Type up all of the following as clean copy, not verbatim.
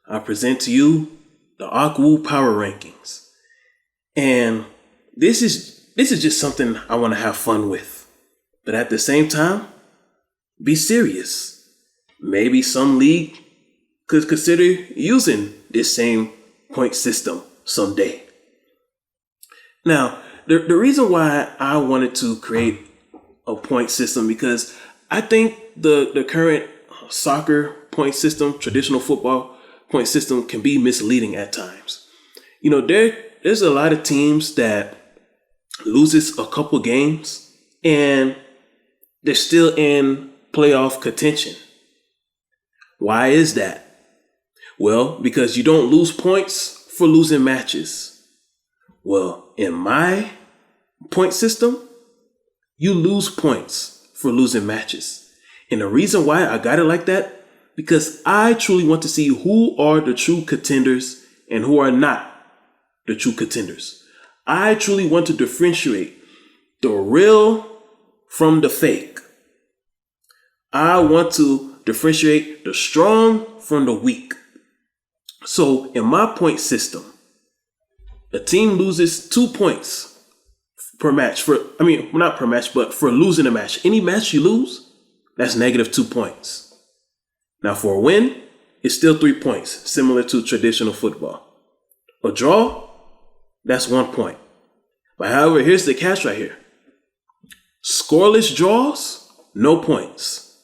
I present to you the AkWu Power Rankings. And this is just something I want to have fun with. But at the same time, be serious. Maybe some league could consider using this same point system someday. Now, the reason why I wanted to create a point system, because I think the current soccer point system, traditional football point system, can be misleading at times. You know, there's a lot of teams that loses a couple games and they're still in playoff contention. Why is that? Well, because you don't lose points for losing matches. Well, in my point system, you lose points for losing matches. And the reason why I got it like that, because I truly want to see who are the true contenders and who are not the true contenders. I truly want to differentiate the real from the fake. I want to differentiate the strong from the weak. So in my point system, a team loses 2 points per match not per match, but for losing a match. Any match you lose, that's negative 2 points. Now for a win, it's still 3 points, similar to traditional football. A draw, that's 1 point. But however, here's the catch right here. Scoreless draws, no points.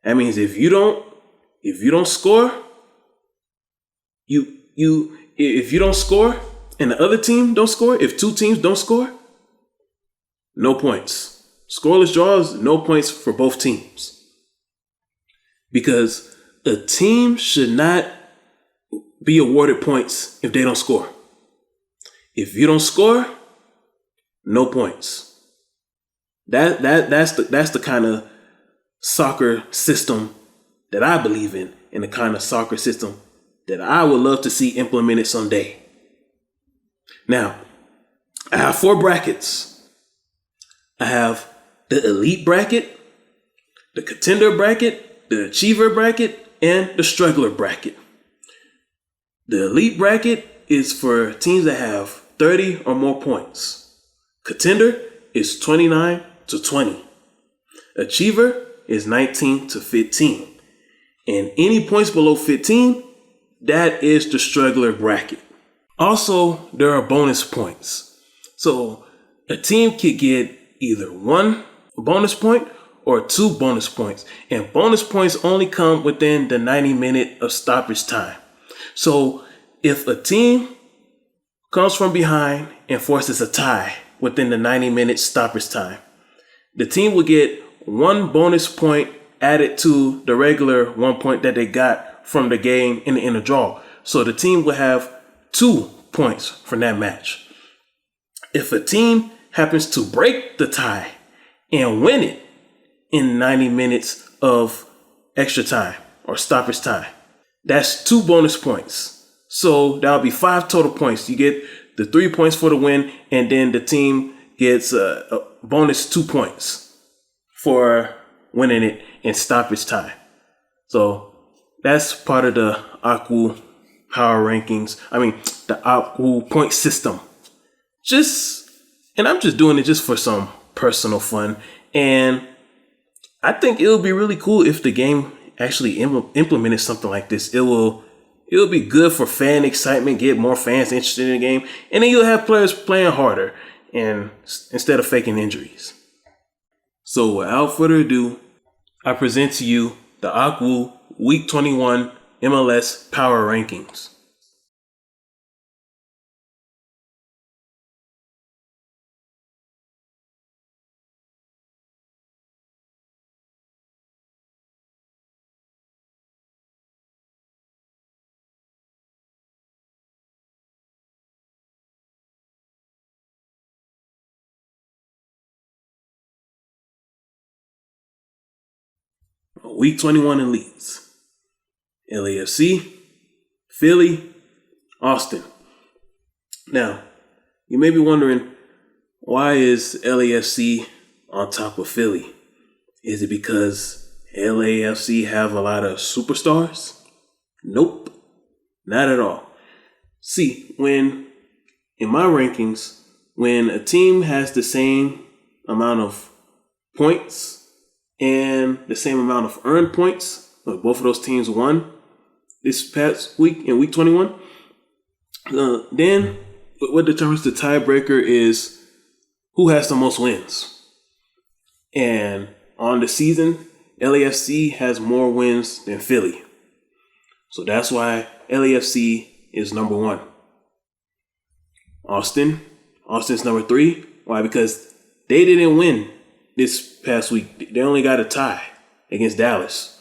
That means if you don't score, if you don't score and the other team don't score, if 2 teams don't score, no points. Scoreless draws, no points for both teams. Because a team should not be awarded points if they don't score. If you don't score, no points. That's the kind of soccer system that I believe in, and the kind of soccer system that I would love to see implemented someday. Now, I have 4 brackets. I have the elite bracket, the contender bracket, the achiever bracket, and the struggler bracket. The elite bracket is for teams that have 30 or more points. Contender is 29 to 20. Achiever is 19 to 15. And any points below 15, that is the struggler bracket. Also, there are bonus points. So a team could get either 1 bonus point or 2 bonus points. And bonus points only come within the 90 minute of stoppage time. So if a team comes from behind and forces a tie within the 90 minute stoppage time, the team will get 1 bonus point added to the regular 1 point that they got from the game in the draw. So the team will have 2 points from that match. If a team happens to break the tie and win it in 90 minutes of extra time or stoppage time, that's 2 bonus points. So that'll be 5 total points. You get the 3 points for the win, and then the team gets a bonus 2 points for winning it in stoppage time. So that's part of the AkWu power rankings. The AkWu point system. And I'm just doing it just for some personal fun. And I think it'll be really cool if the game actually implemented something like this. It'll be good for fan excitement, get more fans interested in the game, and then you'll have players playing harder and instead of faking injuries. So without further ado, I present to you the AkWu Week 21 MLS Power Rankings. Week 21 elites: LAFC, Philly, Austin. Now, you may be wondering, why is LAFC on top of Philly? Is it because LAFC have a lot of superstars? Nope. Not at all. See, in my rankings, when a team has the same amount of points and the same amount of earned points, both of those teams won this past week in week 21, then what determines the tiebreaker is who has the most wins. And on the season, LAFC has more wins than Philly. So that's why LAFC is number 1. Austin's number 3. Why? Because they didn't win this past week. They only got a tie against Dallas.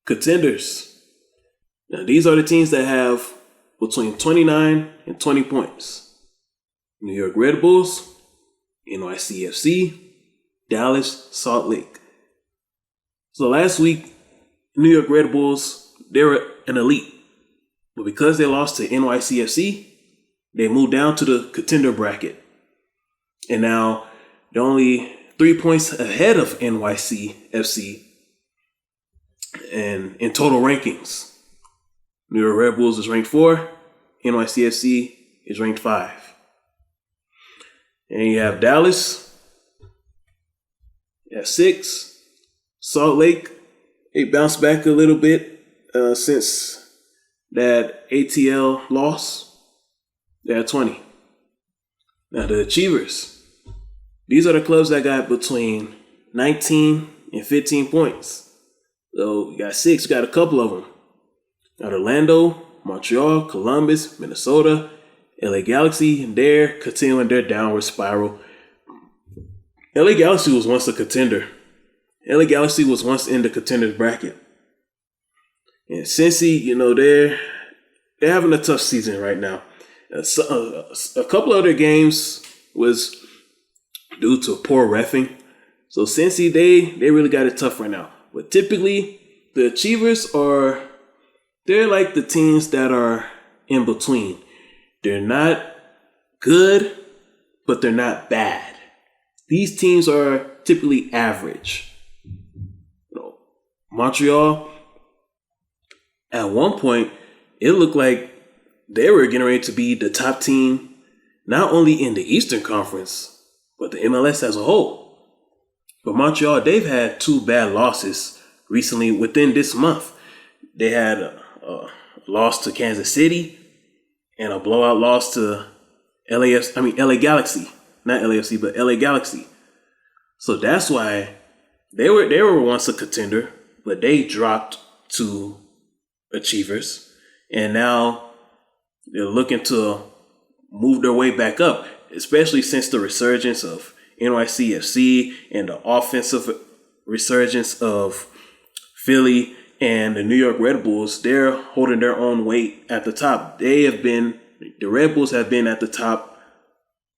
Contenders. Now, these are the teams that have between 29 and 20 points. New York Red Bulls, NYCFC, Dallas, Salt Lake. So last week, New York Red Bulls, they were an elite. But because they lost to NYCFC, they moved down to the contender bracket. And now they're only 3 points ahead of NYCFC and in total rankings. New York Red Bulls is ranked 4, NYCFC is ranked 5. And you have Dallas at 6. Salt Lake, they bounced back a little bit since that ATL loss. They're at 20. Now the Achievers, these are the clubs that got between 19 and 15 points. So you got 6, you got a couple of them. Got Orlando, Montreal, Columbus, Minnesota, LA Galaxy, and they're continuing their downward spiral. LA Galaxy was once a contender. LA Galaxy was once in the contenders bracket. And Cincy, they're having a tough season right now. A couple of their games was due to poor reffing. So Cincy, they really got it tough right now. But typically, the Achievers they're like the teams that are in between. They're not good, but they're not bad. These teams are typically average. Montreal, at one point, it looked like they were getting ready to be the top team, not only in the Eastern Conference, but the MLS as a whole. But Montreal, they've had 2 bad losses recently within this month. They had a loss to Kansas City and a blowout loss to LA Galaxy. Not LAFC, but LA Galaxy. So that's why they were once a contender, but they dropped to Achievers. And now they're looking to move their way back up, especially since the resurgence of NYCFC and the offensive resurgence of Philly and the New York Red Bulls. They're holding their own weight at the top. The Red Bulls have been at the top.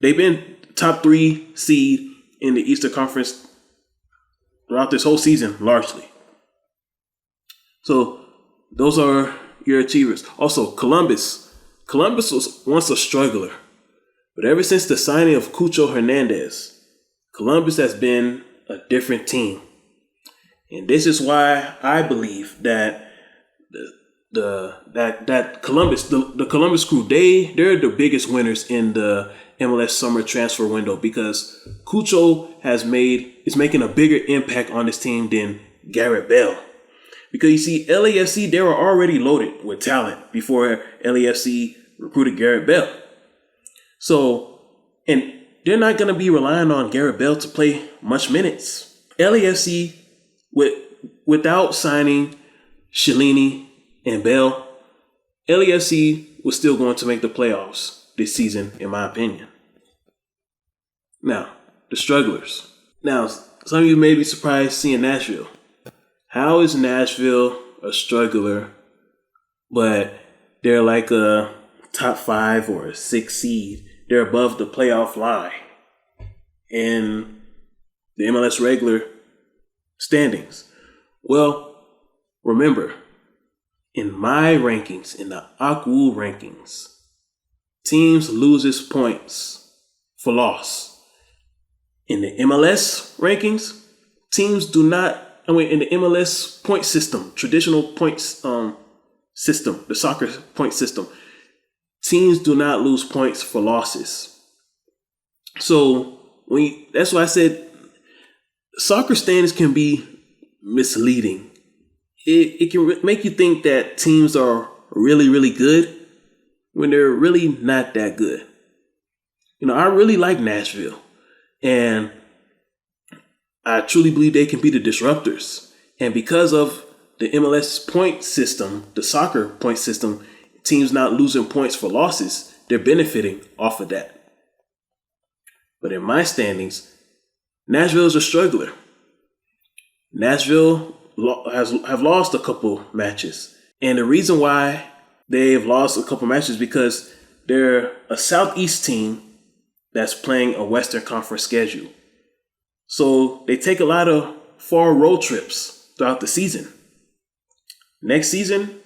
They've been top 3 seed in the Eastern Conference throughout this whole season, largely. So those are your Achievers. Also, Columbus. Columbus was once a struggler, but ever since the signing of Cucho Hernandez, Columbus has been a different team. And this is why I believe that the Columbus crew, they're the biggest winners in the MLS summer transfer window, because Cucho is making a bigger impact on this team than Garrett Bell. Because you see, LAFC, they were already loaded with talent before LAFC recruited Garrett Bell. So, and they're not going to be relying on Garrett Bell to play much minutes. LAFC, without signing Shalini and Bell, LAFC was still going to make the playoffs this season, in my opinion. Now, the strugglers. Now, some of you may be surprised seeing Nashville. How is Nashville a struggler, but they're like a top 5 or a 6 seed? They're above the playoff line in the MLS regular standings. Well, remember, in my rankings, in the AkWu rankings, teams loses points for loss. In the MLS rankings, teams do not. In the MLS point system, traditional points system, the soccer point system, teams do not lose points for losses. So that's why I said soccer standings can be misleading. It can make you think that teams are really, really good when they're really not that good. I really like Nashville, and I truly believe they can be the disruptors. And because of the MLS point system, the soccer point system, teams not losing points for losses, they're benefiting off of that. But in my standings, Nashville is a struggler. Nashville have lost a couple matches. And the reason why they've lost a couple matches is because they're a Southeast team that's playing a Western Conference schedule. So they take a lot of far road trips throughout the season. Next season,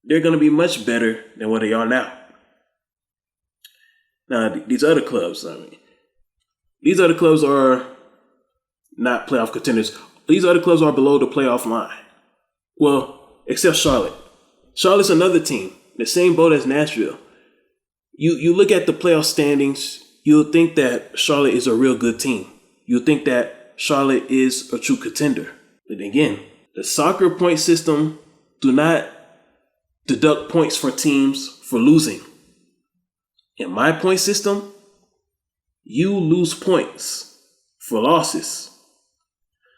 they're going to be much better than what they are now. Now, these other clubs are not playoff contenders. These other clubs are below the playoff line. Well, except Charlotte. Charlotte's another team, the same boat as Nashville. You look at the playoff standings, you'll think that Charlotte is a real good team. You'll think that Charlotte is a true contender. But again, the soccer point system do not deduct points for teams for losing. In my point system, you lose points for losses.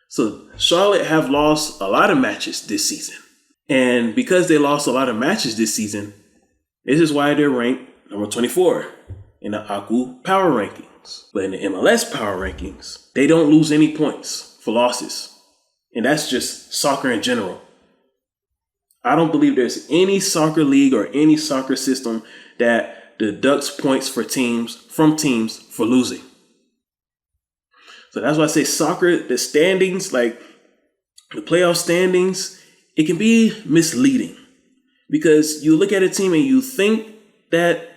So Charlotte have lost a lot of matches this season. And because they lost a lot of matches this season, this is why they're ranked number 24 in the AkWu power rankings. But in the MLS power rankings, they don't lose any points for losses. And that's just soccer in general. I don't believe there's any soccer league or any soccer system that deducts points from teams for losing. So that's why I say soccer, the standings, like the playoff standings, it can be misleading because you look at a team and you think that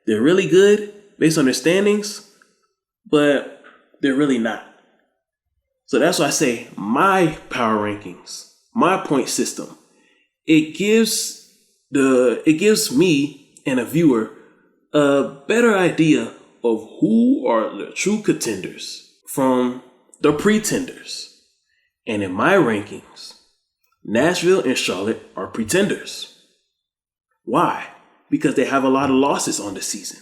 they're really good based on their standings, but they're really not. So that's why I say my power rankings, my point system, it gives me and a viewer a better idea of who are the true contenders from the pretenders. And in my rankings, Nashville and Charlotte are pretenders. Why? Because they have a lot of losses on the season.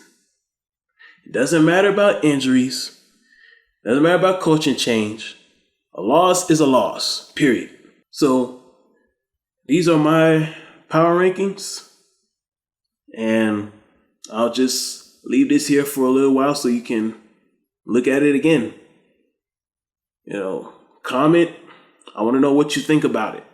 It doesn't matter about injuries. It doesn't matter about coaching change. A loss is a loss, period. So these are my power rankings. And I'll just leave this here for a little while so you can look at it again. Comment. I want to know what you think about it.